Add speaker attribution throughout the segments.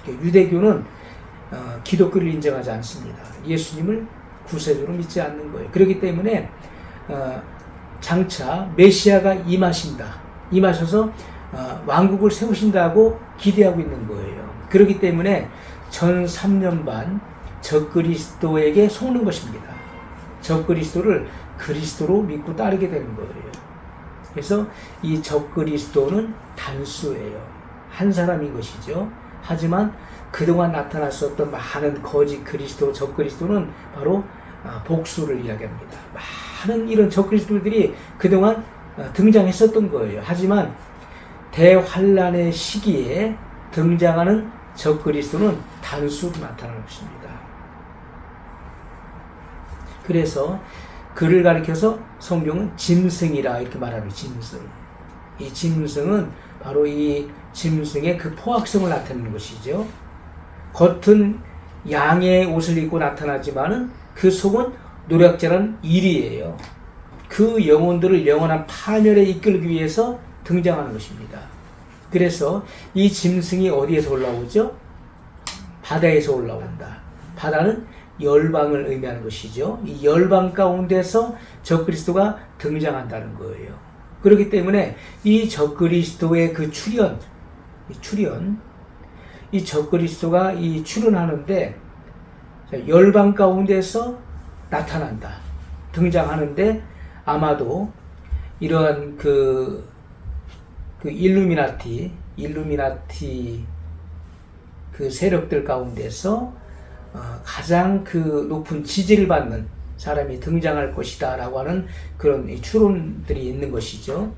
Speaker 1: 유대교는 기독교를 인정하지 않습니다. 예수님을 구세주로 믿지 않는 거예요. 그렇기 때문에 장차 메시아가 임하셔서 왕국을 세우신다고 기대하고 있는 거예요. 그렇기 때문에 전 3년 반 적그리스도에게 속는 것입니다. 적그리스도를 그리스도로 믿고 따르게 되는 거예요. 그래서 이 적그리스도는 단수예요. 한 사람인 것이죠. 하지만 그동안 나타났었던 많은 거짓 그리스도, 적그리스도는 바로 복수를 이야기합니다. 많은 이런 적그리스도들이 그동안 등장했었던 거예요. 하지만 대환란의 시기에 등장하는 적그리스도는 단수로 나타나는 것입니다. 그래서 그를 가리켜서 성경은 짐승이라 이렇게 말하는 짐승. 이 짐승은 바로 이 짐승의 그 포악성을 나타내는 것이죠. 겉은 양의 옷을 입고 나타나지만은 그 속은 노략질한 일이에요. 그 영혼들을 영원한 파멸에 이끌기 위해서 등장하는 것입니다. 그래서 이 짐승이 어디에서 올라오죠? 바다에서 올라온다. 바다는 열방을 의미하는 것이죠. 이 열방 가운데서 적그리스도가 등장한다는 거예요. 그렇기 때문에 이 적그리스도의 그 이 적그리스도가 이 출현하는데 열방 가운데서 나타난다. 등장하는데 아마도 이러한 그 일루미나티 그 세력들 가운데서 가장 그 높은 지지를 받는 사람이 등장할 것이다 라고 하는 그런 추론들이 있는 것이죠.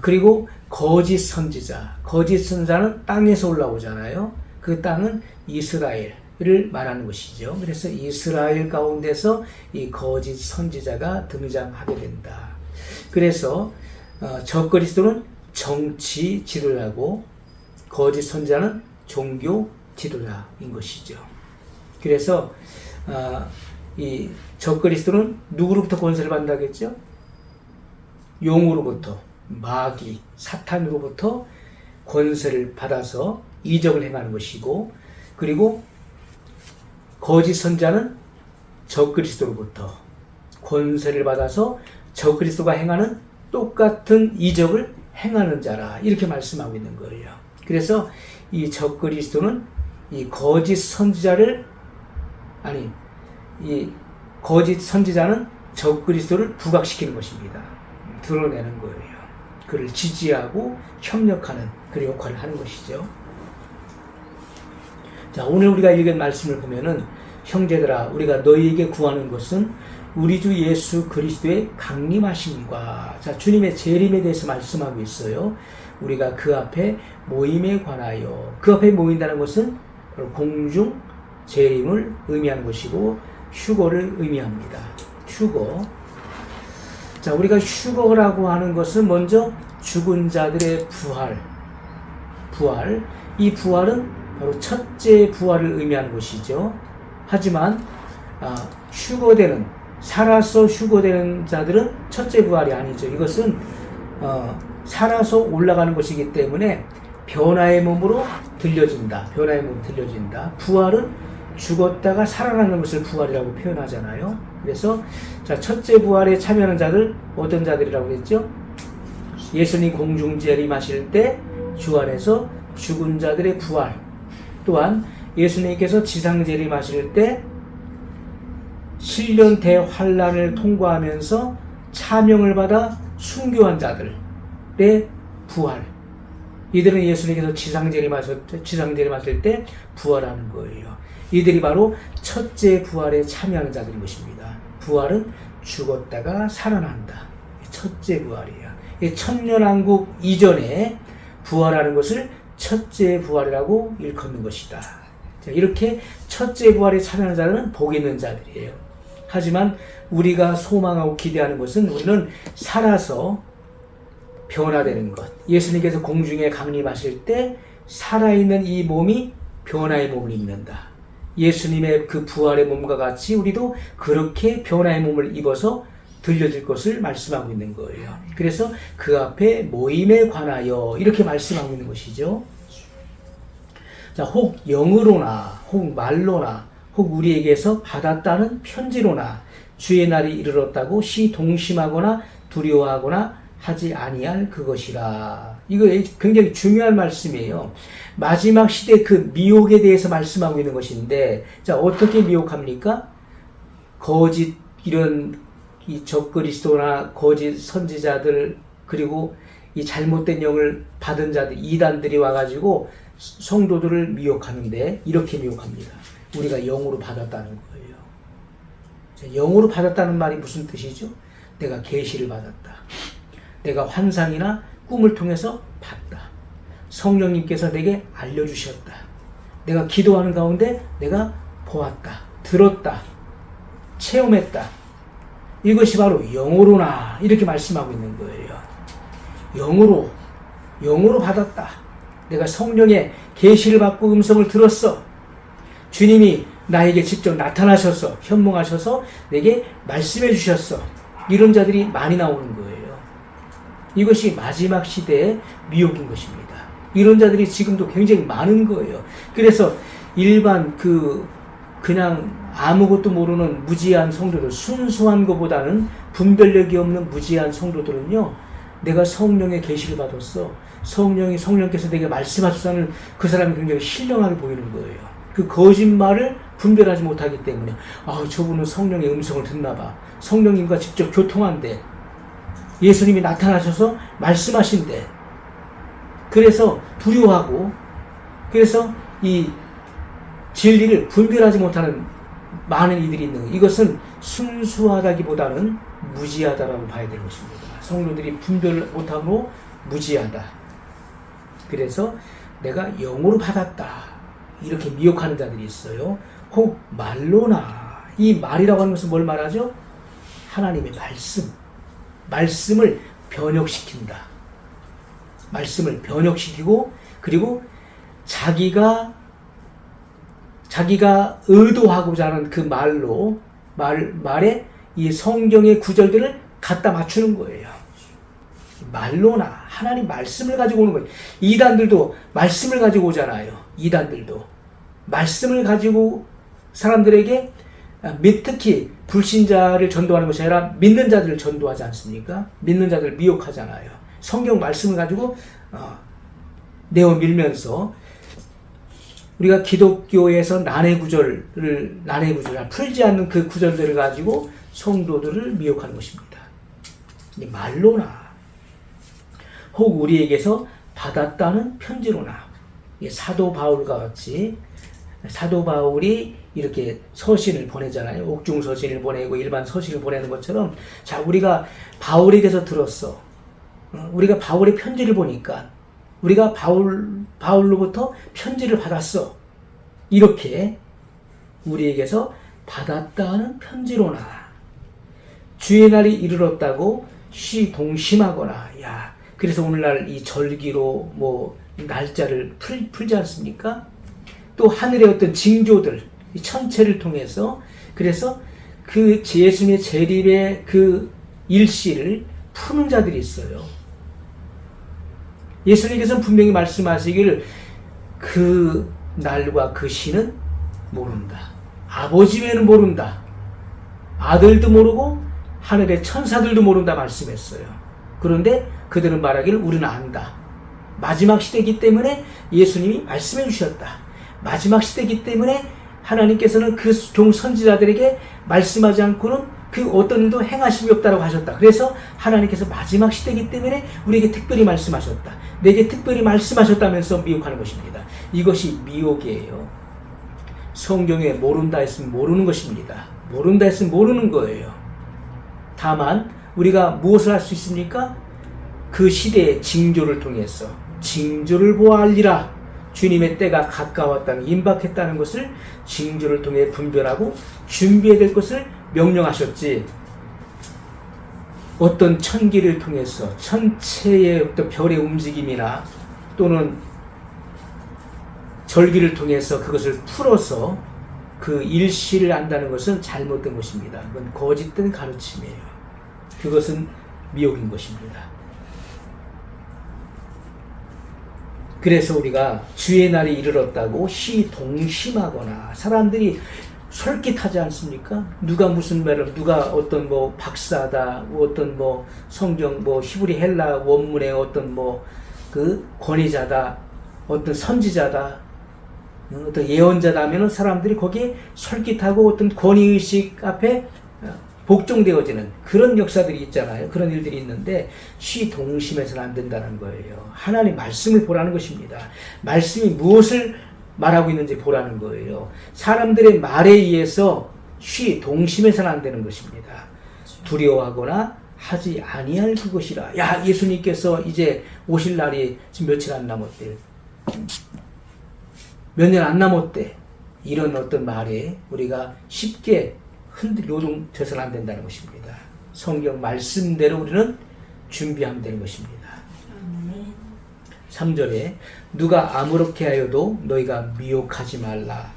Speaker 1: 그리고 거짓 선지자는 땅에서 올라오잖아요. 그 땅은 이스라엘을 말하는 것이죠. 그래서 이스라엘 가운데서 이 거짓 선지자가 등장하게 된다. 그래서 적그리스도는 정치 지도자고 거짓 선지자는 종교 지도자인 것이죠. 그래서 이 적그리스도는 누구로부터 권세를 받는다겠죠? 용으로부터, 마귀, 사탄으로부터 권세를 받아서 이적을 행하는 것이고, 그리고 거짓 선지자는 적그리스도로부터 권세를 받아서 적그리스도가 행하는 똑같은 이적을 행하는 자라 이렇게 말씀하고 있는 거예요. 그래서 이 적그리스도는 이 거짓 선지자는 적그리스도를 부각시키는 것입니다. 드러내는 거예요. 그를 지지하고 협력하는 그런 역할을 하는 것이죠. 자, 오늘 우리가 읽은 말씀을 보면은 형제들아 우리가 너희에게 구하는 것은 우리 주 예수 그리스도의 강림하심과, 자, 주님의 재림에 대해서 말씀하고 있어요. 우리가 그 앞에 모임에 관하여, 그 앞에 모인다는 것은 바로 공중 재림을 의미하는 것이고 휴거를 의미합니다. 휴거. 자, 우리가 휴거라고 하는 것은 먼저 죽은 자들의 부활. 이 부활은 바로 첫째 부활을 의미하는 것이죠. 하지만 살아서 휴거되는 자들은 첫째 부활이 아니죠. 이것은 살아서 올라가는 것이기 때문에 변화의 몸으로 들려진다. 부활은 죽었다가 살아나는 것을 부활이라고 표현하잖아요. 그래서 자, 첫째 부활에 참여하는 자들 어떤 자들이라고 했죠? 예수님 공중 재림하실 때 주 안에서 죽은 자들의 부활, 또한 예수님께서 지상 재림하실 때 신년 대환란을 통과하면서 차명을 받아 순교한 자들의 부활. 이들은 예수님께서 지상 재림하실 때 부활하는 거예요. 이들이 바로 첫째 부활에 참여하는 자들인 것입니다. 부활은 죽었다가 살아난다. 첫째 부활이에요. 천년왕국 이전에 부활하는 것을 첫째 부활이라고 일컫는 것이다. 자, 이렇게 첫째 부활에 참여하는 자들은 복 있는 자들이에요. 하지만 우리가 소망하고 기대하는 것은 우리는 살아서 변화되는 것. 예수님께서 공중에 강림하실 때 살아있는 이 몸이 변화의 몸을 입는다. 예수님의 그 부활의 몸과 같이 우리도 그렇게 변화의 몸을 입어서 들려질 것을 말씀하고 있는 거예요. 그래서 그 앞에 모임에 관하여 이렇게 말씀하고 있는 것이죠. 자, 혹 영으로나 혹 말로나 혹 우리에게서 받았다는 편지로나 주의 날이 이르렀다고 시동심하거나 두려워하거나 하지 아니할 그것이라. 이거 굉장히 중요한 말씀이에요. 마지막 시대 그 미혹에 대해서 말씀하고 있는 것인데, 자, 어떻게 미혹합니까? 거짓 이런 이 적그리스도나 거짓 선지자들, 그리고 이 잘못된 영을 받은 자들, 이단들이 와가지고 성도들을 미혹하는데, 이렇게 미혹합니다. 우리가 영으로 받았다는 거예요. 자, 영으로 받았다는 말이 무슨 뜻이죠? 내가 계시를 받았다. 내가 환상이나 꿈을 통해서 봤다. 성령님께서 내게 알려주셨다. 내가 기도하는 가운데 내가 보았다. 들었다. 체험했다. 이것이 바로 영으로나 이렇게 말씀하고 있는 거예요. 영으로 받았다. 내가 성령의 계시를 받고 음성을 들었어. 주님이 나에게 직접 나타나셔서 현몽하셔서 내게 말씀해 주셨어. 이런 자들이 많이 나오는 거예요. 이것이 마지막 시대의 미혹인 것입니다. 이런 자들이 지금도 굉장히 많은 거예요. 그래서 일반 그냥 아무것도 모르는 무지한 성도들, 순수한 것보다는 분별력이 없는 무지한 성도들은요, 내가 성령의 계시를 받았어. 성령께서 내게 말씀하셨다는 그 사람이 굉장히 신령하게 보이는 거예요. 그 거짓말을 분별하지 못하기 때문에, 저분은 성령의 음성을 듣나 봐. 성령님과 직접 교통한대. 예수님이 나타나셔서 말씀하신대. 그래서 두려워하고, 그래서 이 진리를 분별하지 못하는 많은 이들이 있는 거예요. 이것은 순수하다기보다는 무지하다라고 봐야 될 것입니다. 성도들이 분별을 못함으로 무지하다. 그래서 내가 영으로 받았다. 이렇게 미혹하는 자들이 있어요. 혹 말로나. 이 말이라고 하는 것은 뭘 말하죠? 하나님의 말씀을 번역시킨다. 말씀을 번역시키고, 그리고 자기가 의도하고자 하는 그 말에 이 성경의 구절들을 갖다 맞추는 거예요. 말로나 하나님 말씀을 가지고 오는 거예요. 이단들도 말씀을 가지고 오잖아요. 이단들도 말씀을 가지고 사람들에게, 특히 불신자를 전도하는 것이 아니라 믿는 자들을 전도하지 않습니까? 믿는 자들을 미혹하잖아요. 성경 말씀을 가지고 내어 밀면서 우리가 기독교에서 난해 구절 풀지 않는 그 구절들을 가지고 성도들을 미혹하는 것입니다. 말로나 혹 우리에게서 받았다는 편지로나. 사도 바울과 같이 사도 바울이 이렇게 서신을 보내잖아요. 옥중 서신을 보내고 일반 서신을 보내는 것처럼, 자, 우리가 바울에게서 들었어. 우리가 바울의 편지를 보니까 우리가 바울로부터 편지를 받았어. 이렇게 우리에게서 받았다는 편지로나. 주의 날이 이르렀다고 시동심하거나. 그래서 오늘날 이 절기로 날짜를 풀지 않습니까? 또 하늘의 어떤 징조들, 이 천체를 통해서, 그래서 그 예수님의 재림의 그 일시를 푸는 자들이 있어요. 예수님께서는 분명히 말씀하시기를 그 날과 그 시는 모른다. 아버지 외에는 모른다. 아들도 모르고 하늘의 천사들도 모른다 말씀했어요. 그런데 그들은 말하기를 우리는 안다. 마지막 시대이기 때문에 예수님이 말씀해 주셨다. 마지막 시대이기 때문에 하나님께서는 그 종 선지자들에게 말씀하지 않고는 그 어떤 일도 행하심이 없다고 하셨다. 그래서 하나님께서 마지막 시대이기 때문에 우리에게 특별히 말씀하셨다. 내게 특별히 말씀하셨다면서 미혹하는 것입니다. 이것이 미혹이에요. 성경에 모른다 했으면 모르는 것입니다. 모른다 했으면 모르는 거예요. 다만 우리가 무엇을 할 수 있습니까? 그 시대의 징조를 통해서 징조를 보아알리라. 주님의 때가 가까웠다는, 임박했다는 것을 징조를 통해 분별하고 준비해야 될 것을 명령하셨지, 어떤 천기를 통해서 천체의 어떤 별의 움직임이나 또는 절기를 통해서 그것을 풀어서 그 일시를 안다는 것은 잘못된 것입니다. 그건 거짓된 가르침이에요. 그것은 미혹인 것입니다. 그래서 우리가 주의 날이 이르렀다고 시동심하거나 사람들이 솔깃하지 않습니까? 누가 무슨 말을, 누가 어떤 뭐 박사다, 어떤 뭐 성경 뭐 히브리 헬라 원문의 어떤 뭐 그 권위자다, 어떤 선지자다, 어떤 예언자다 하면은 사람들이 거기에 솔깃하고 어떤 권위의식 앞에 복종되어지는 그런 역사들이 있잖아요. 그런 일들이 있는데 시동심해서는 안 된다는 거예요. 하나님 말씀을 보라는 것입니다. 말씀이 무엇을 말하고 있는지 보라는 거예요. 사람들의 말에 의해서 시동심해서는 안 되는 것입니다. 두려워하거나 하지 아니할 그것이라. 야, 예수님께서 이제 오실 날이 지금 며칠 안 남았대. 몇 년 안 남았대. 이런 어떤 말에 우리가 쉽게 요동쳐서는 안 된다는 것입니다. 성경 말씀대로 우리는 준비하면 되는 것입니다. 3절에 누가 아무렇게 하여도 너희가 미혹하지 말라.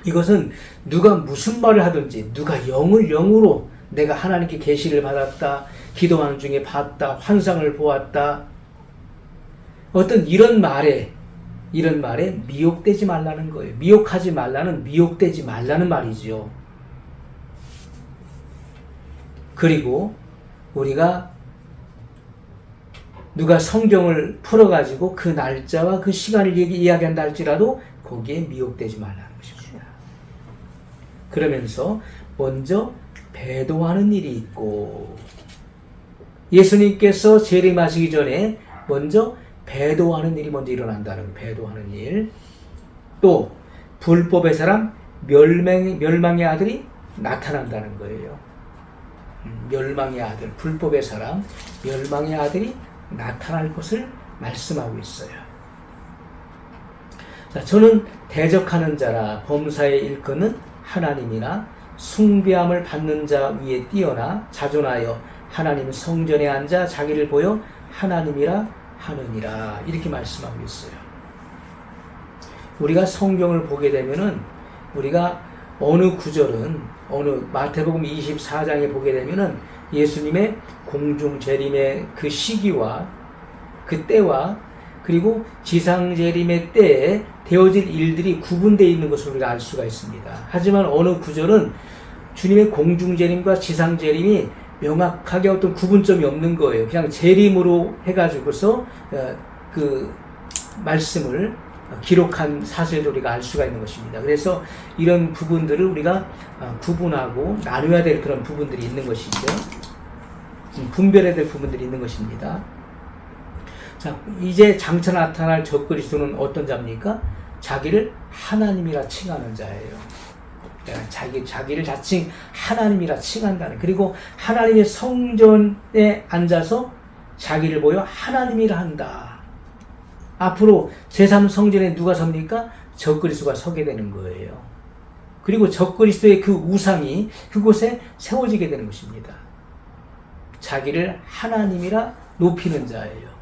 Speaker 1: 이것은 누가 무슨 말을 하든지, 누가 영을 영으로 내가 하나님께 계시를 받았다, 기도하는 중에 봤다, 환상을 보았다, 어떤 이런 말에 미혹되지 말라는 거예요. 미혹하지 말라는, 미혹되지 말라는 말이죠. 그리고 우리가 누가 성경을 풀어가지고 그 날짜와 그 시간을 이야기한다 할지라도 거기에 미혹되지 말라는 것입니다. 그러면서 먼저 배도하는 일이 있고, 예수님께서 재림하시기 전에 먼저 배도하는 일이 먼저 일어난다는, 배도하는 일. 또 불법의 사람 멸망의 아들이 나타난다는 거예요. 멸망의 아들, 불법의 사람 멸망의 아들이 나타날 것을 말씀하고 있어요. 자, 저는 대적하는 자라 범사에 일컫는 하나님이나 숭배함을 받는 자 위에 뛰어나 자존하여 하나님 성전에 앉아 자기를 보여 하나님이라 하느니라. 이렇게 말씀하고 있어요. 우리가 성경을 보게 되면은, 우리가 어느 구절은, 어느 마태복음 24장에 보게 되면은 예수님의 공중 재림의 그 시기와 그 때와 그리고 지상 재림의 때에 되어질 일들이 구분되어 있는 것을 우리가 알 수가 있습니다. 하지만 어느 구절은 주님의 공중 재림과 지상 재림이 명확하게 어떤 구분점이 없는 거예요. 그냥 재림으로 해가지고서 그 말씀을 기록한 사실을 우리가 알 수가 있는 것입니다. 그래서 이런 부분들을 우리가 구분하고 나눠야 될 그런 부분들이 있는 것이죠. 분별해야 될 부분들이 있는 것입니다. 자, 이제 장차 나타날 적그리스도는 어떤 자입니까? 자기를 하나님이라 칭하는 자예요. 자기를 자칭 하나님이라 칭한다는, 그리고 하나님의 성전에 앉아서 자기를 보여 하나님이라 한다. 앞으로 제3성전에 누가 섭니까? 적그리스도가 서게 되는 거예요. 그리고 적그리스도의 그 우상이 그곳에 세워지게 되는 것입니다. 자기를 하나님이라 높이는 자예요.